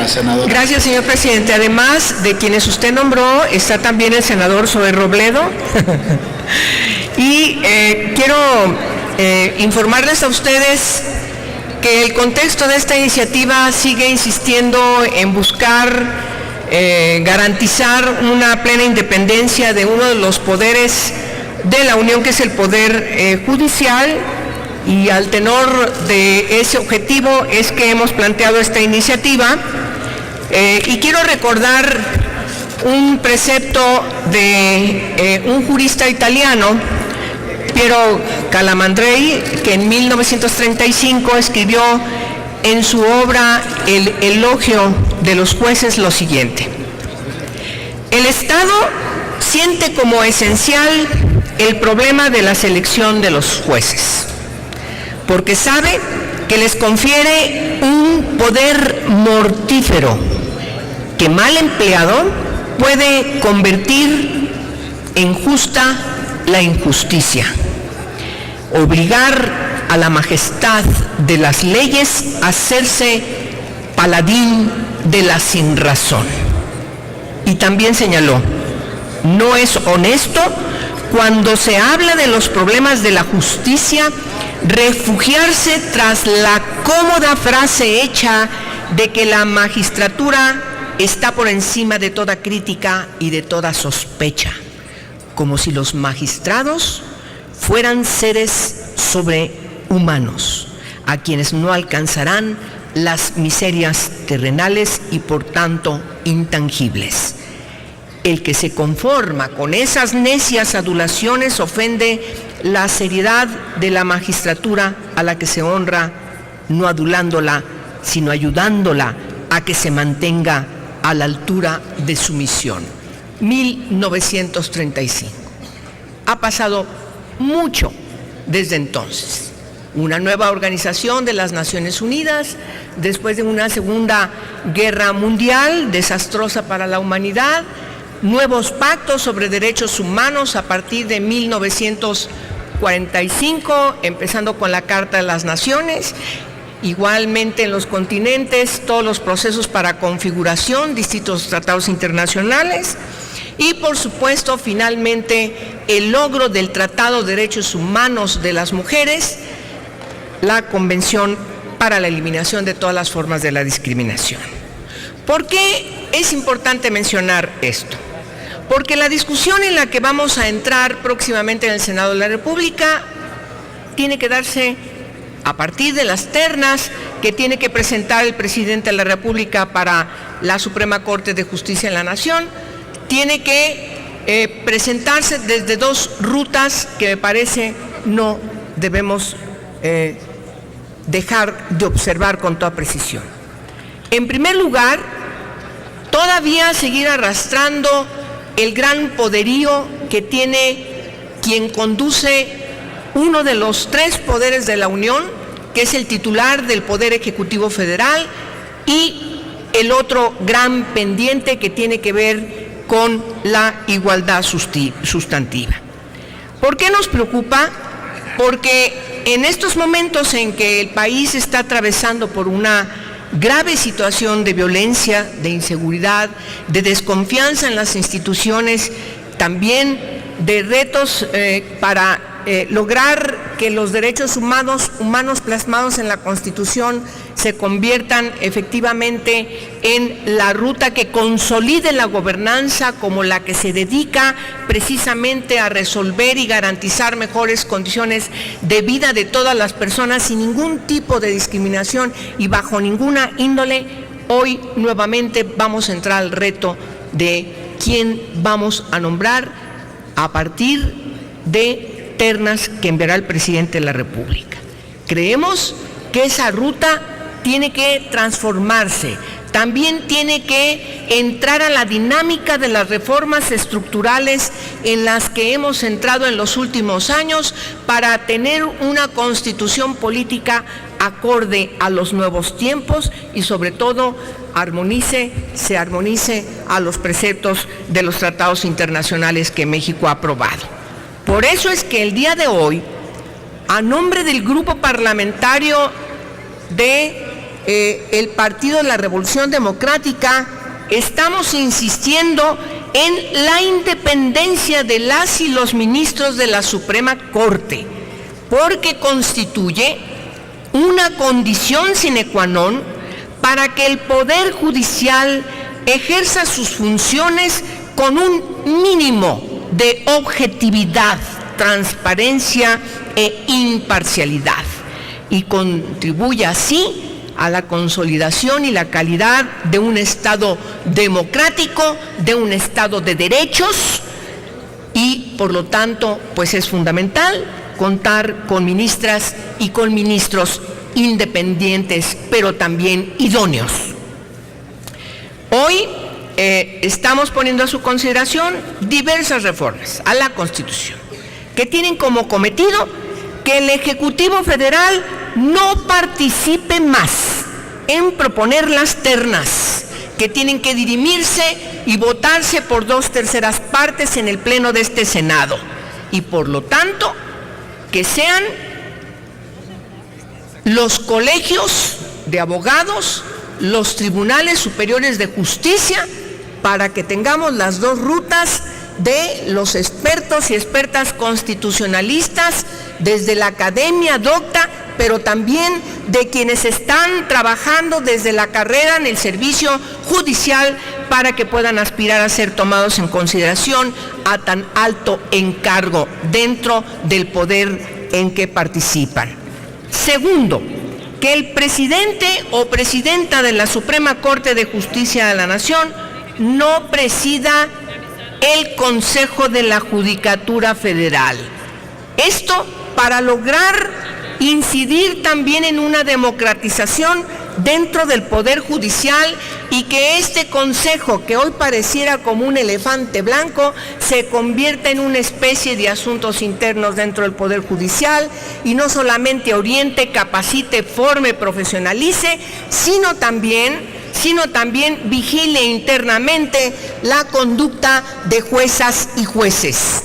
palabra, senadora. Gracias, señor presidente. Además de quienes usted nombró, está también el senador Zoé Robledo. Y quiero informarles a ustedes que el contexto de esta iniciativa sigue insistiendo en buscar garantizar una plena independencia de uno de los poderes de la Unión, que es el Poder Judicial, y al tenor de ese objetivo es que hemos planteado esta iniciativa. Y quiero recordar un precepto de un jurista italiano, Piero Calamandrei, que en 1935 escribió en su obra El elogio de los jueces lo siguiente: el Estado siente como esencial el problema de la selección de los jueces, porque sabe que les confiere un poder mortífero que, mal empleado, puede convertir en justa la injusticia, obligar a la majestad de las leyes a hacerse paladín de la sinrazón. Y también señaló: no es honesto, cuando se habla de los problemas de la justicia, refugiarse tras la cómoda frase hecha de que la magistratura está por encima de toda crítica y de toda sospecha, como si los magistrados fueran seres sobrehumanos, a quienes no alcanzarán las miserias terrenales y por tanto intangibles. El que se conforma con esas necias adulaciones ofende la seriedad de la magistratura, a la que se honra, no adulándola, sino ayudándola a que se mantenga a la altura de su misión. 1935. Ha pasado mucho desde entonces. Una nueva organización de las Naciones Unidas, después de una Segunda Guerra Mundial desastrosa para la humanidad, nuevos pactos sobre derechos humanos a partir de 1945, empezando con la Carta de las Naciones. Igualmente en los continentes, todos los procesos para configuración, distintos tratados internacionales. Y por supuesto, finalmente, el logro del Tratado de Derechos Humanos de las Mujeres, la Convención para la Eliminación de todas las formas de la discriminación. ¿Por qué es importante mencionar esto? Porque la discusión en la que vamos a entrar próximamente en el Senado de la República tiene que darse a partir de las ternas que tiene que presentar el presidente de la República para la Suprema Corte de Justicia de la Nación. Tiene que presentarse desde dos rutas que me parece no debemos dejar de observar con toda precisión. En primer lugar, todavía seguir arrastrando el gran poderío que tiene quien conduce uno de los tres poderes de la Unión, que es el titular del Poder Ejecutivo Federal, y el otro gran pendiente que tiene que ver con la igualdad sustantiva. ¿Por qué nos preocupa? Porque en estos momentos en que el país está atravesando por una grave situación de violencia, de inseguridad, de desconfianza en las instituciones, también de retos para lograr que los derechos humanos plasmados en la Constitución se conviertan efectivamente en la ruta que consolide la gobernanza como la que se dedica precisamente a resolver y garantizar mejores condiciones de vida de todas las personas sin ningún tipo de discriminación y bajo ninguna índole. Hoy nuevamente vamos a entrar al reto de quién vamos a nombrar a partir de ternas que enviará el presidente de la República. Creemos que esa ruta tiene que transformarse, también tiene que entrar a la dinámica de las reformas estructurales en las que hemos entrado en los últimos años para tener una constitución política acorde a los nuevos tiempos y sobre todo se armonice a los preceptos de los tratados internacionales que México ha aprobado. Por eso es que el día de hoy, a nombre del Grupo Parlamentario de el Partido de la Revolución Democrática, estamos insistiendo en la independencia de las y los ministros de la Suprema Corte, porque constituye una condición sine qua non para que el Poder Judicial ejerza sus funciones con un mínimo de objetividad, transparencia e imparcialidad, y contribuye así a la consolidación y la calidad de un Estado democrático, de un Estado de derechos, y por lo tanto, pues es fundamental contar con ministras y con ministros independientes, pero también idóneos. Hoy estamos poniendo a su consideración diversas reformas a la Constitución que tienen como cometido que el Ejecutivo Federal no participe más en proponer las ternas que tienen que dirimirse y votarse por 2/3 partes en el Pleno de este Senado, y por lo tanto que sean los colegios de abogados, los tribunales superiores de justicia, para que tengamos las dos rutas de los expertos y expertas constitucionalistas, desde la academia docta, pero también de quienes están trabajando desde la carrera en el servicio judicial, para que puedan aspirar a ser tomados en consideración a tan alto encargo dentro del poder en que participan. Segundo, que el presidente o presidenta de la Suprema Corte de Justicia de la Nación no presida el Consejo de la Judicatura Federal. Esto para lograr incidir también en una democratización dentro del Poder Judicial, y que este Consejo, que hoy pareciera como un elefante blanco, se convierta en una especie de asuntos internos dentro del Poder Judicial, y no solamente oriente, capacite, forme, profesionalice, sino también vigile internamente la conducta de juezas y jueces.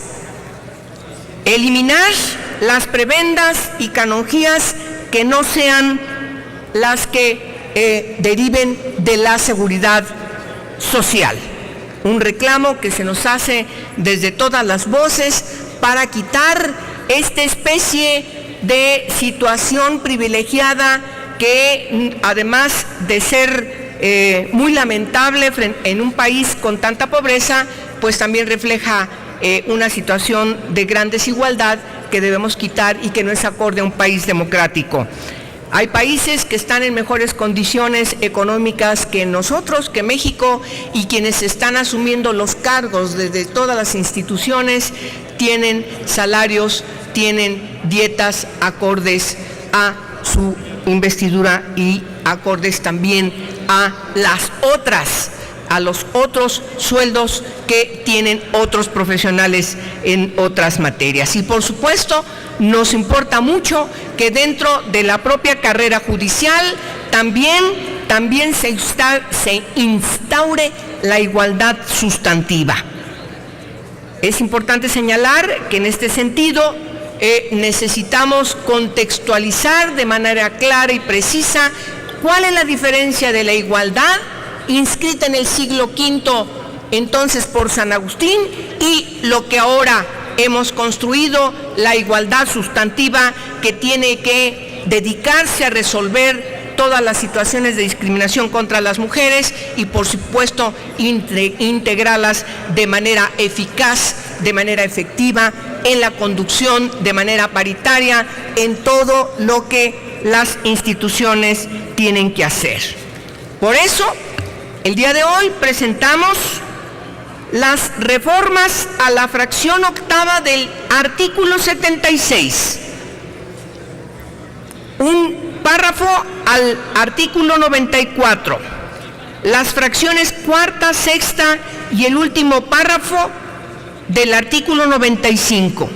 Eliminar las prebendas y canonjías que no sean las que deriven de la seguridad social. Un reclamo que se nos hace desde todas las voces para quitar esta especie de situación privilegiada que, además de ser muy lamentable en un país con tanta pobreza, pues también refleja una situación de gran desigualdad que debemos quitar y que no es acorde a un país democrático. Hay países que están en mejores condiciones económicas que nosotros, que México, y quienes están asumiendo los cargos desde todas las instituciones tienen salarios, tienen dietas acordes a su investidura y acordes también a los otros sueldos que tienen otros profesionales en otras materias. Y por supuesto, nos importa mucho que dentro de la propia carrera judicial también se instaure la igualdad sustantiva. Es importante señalar que en este sentido necesitamos contextualizar de manera clara y precisa cuál es la diferencia de la igualdad inscrita en el siglo V, entonces por San Agustín, y lo que ahora hemos construido, la igualdad sustantiva, que tiene que dedicarse a resolver todas las situaciones de discriminación contra las mujeres y, por supuesto, integrarlas de manera eficaz, de manera efectiva, en la conducción de manera paritaria, en todo lo que las instituciones tienen que hacer. Por eso, el día de hoy presentamos las reformas a la fracción octava del artículo 76, un párrafo al artículo 94, las fracciones cuarta, sexta y el último párrafo del artículo 95.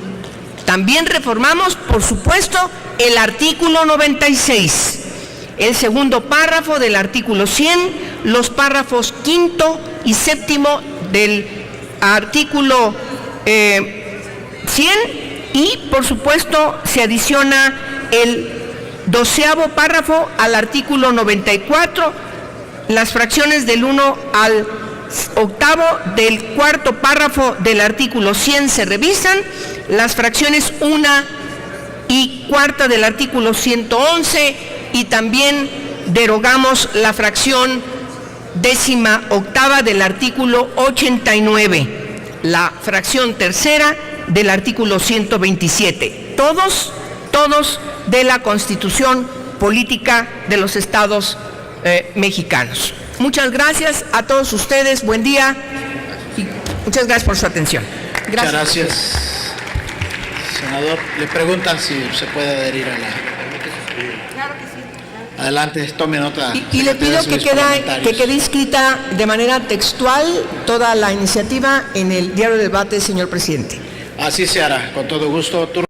También reformamos, por supuesto, el artículo 96, el segundo párrafo del artículo 100, los párrafos quinto y séptimo del artículo 100, y por supuesto se adiciona el 12º párrafo al artículo 94, las fracciones del 1 al 8º del 4º párrafo del artículo 100 se revisan, las fracciones 1 y 4ª del artículo 111, y también derogamos la fracción 18ª del artículo 89, la fracción 3ª del artículo 127, todos de la Constitución Política de los Estados mexicanos. Muchas gracias a todos ustedes, buen día y muchas gracias por su atención. Muchas gracias. Senador, le preguntan si se puede adherir a la... Claro que sí. Adelante, tome nota. Y le pido que quede inscrita de manera textual toda la iniciativa en el diario de debate, señor presidente. Así se hará, con todo gusto.